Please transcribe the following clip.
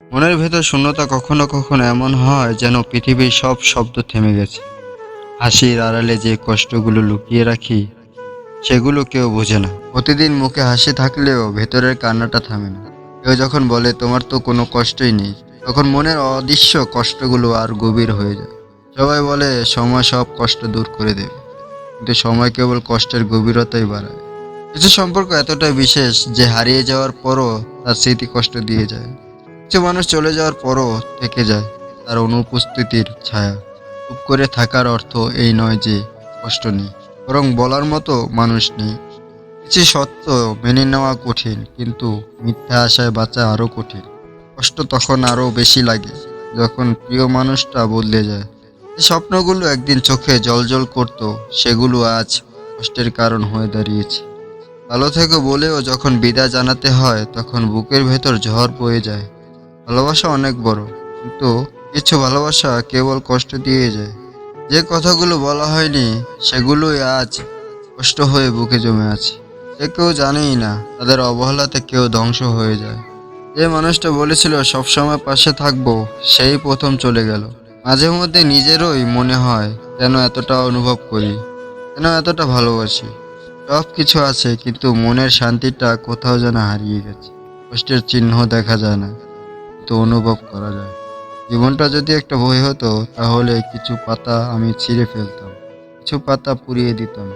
মনের ভেতর শূন্যতা কখনো কখনো এমন হয় যেন পৃথিবীর সব শব্দ থেমে গেছে। হাসির আড়ালে যে কষ্টগুলো লুকিয়ে রাখি সেগুলো কেউ বোঝে না। প্রতিদিন মুখে হাসি থাকলেও ভেতরের কান্নাটা থামে না। কেউ যখন বলে তোমার তো কোনো কষ্টই নেই, তখন মনের অদৃশ্য কষ্টগুলো আর গভীর হয়ে যায়। সবাই বলে সময় সব কষ্ট দূর করে দেবে, কিন্তু সময় কেবল কষ্টের গভীরতাই বাড়ায়। কিছু সম্পর্ক এতটাই বিশেষ যে হারিয়ে যাওয়ার পরও তার স্মৃতি কষ্ট দিয়ে যায়। কিছু মানুষ চলে যাওয়ার পরও থেকে যায় তার অনুপস্থিতির ছায়া। চুপ করে থাকার অর্থ এই নয় যে কষ্ট নেই, বরং বলার মতো মানুষ নেই। কিছু সত্য মেনে নেওয়া কঠিন, কিন্তু মিথ্যা আশায় বাঁচা আরো কঠিন। কষ্ট তখন আরো বেশি লাগে যখন প্রিয় মানুষটা বদলে যায়। যে স্বপ্নগুলো একদিন চোখে জলজল করতো সেগুলো আজ কষ্টের কারণ হয়ে দাঁড়িয়েছে। ভালো থেকো বলেও যখন বিদায় জানাতে হয় তখন বুকের ভেতর ঝড় বয়ে যায়। ভালোবাসা অনেক বড়, কিন্তু কিছু ভালোবাসা কেবল কষ্ট দিয়ে যায়। যে কথাগুলো বলা হয়নি সেগুলোই আজ কষ্ট হয়ে বুকে জমে আছে। যে কেউ জানেই না তাদের অবহেলাতে কেউ ধ্বংস হয়ে যায়। যে মানুষটা বলেছিল সবসময় পাশে থাকবো, সেই প্রথম চলে গেল। মাঝে মধ্যে নিজেরই মনে হয় কেন এতটা অনুভব করি, কেন এতটা ভালোবাসি। সব কিছু আছে, কিন্তু মনের শান্তিটা কোথাও যেন হারিয়ে গেছে। কষ্টের চিহ্ন দেখা যায় না, কিন্তু অনুভব করা যায়। জীবনটা যদি একটা বই হতো তাহলে কিছু পাতা আমি ছিঁড়ে ফেলতাম, কিছু পাতা পুড়িয়ে দিতাম,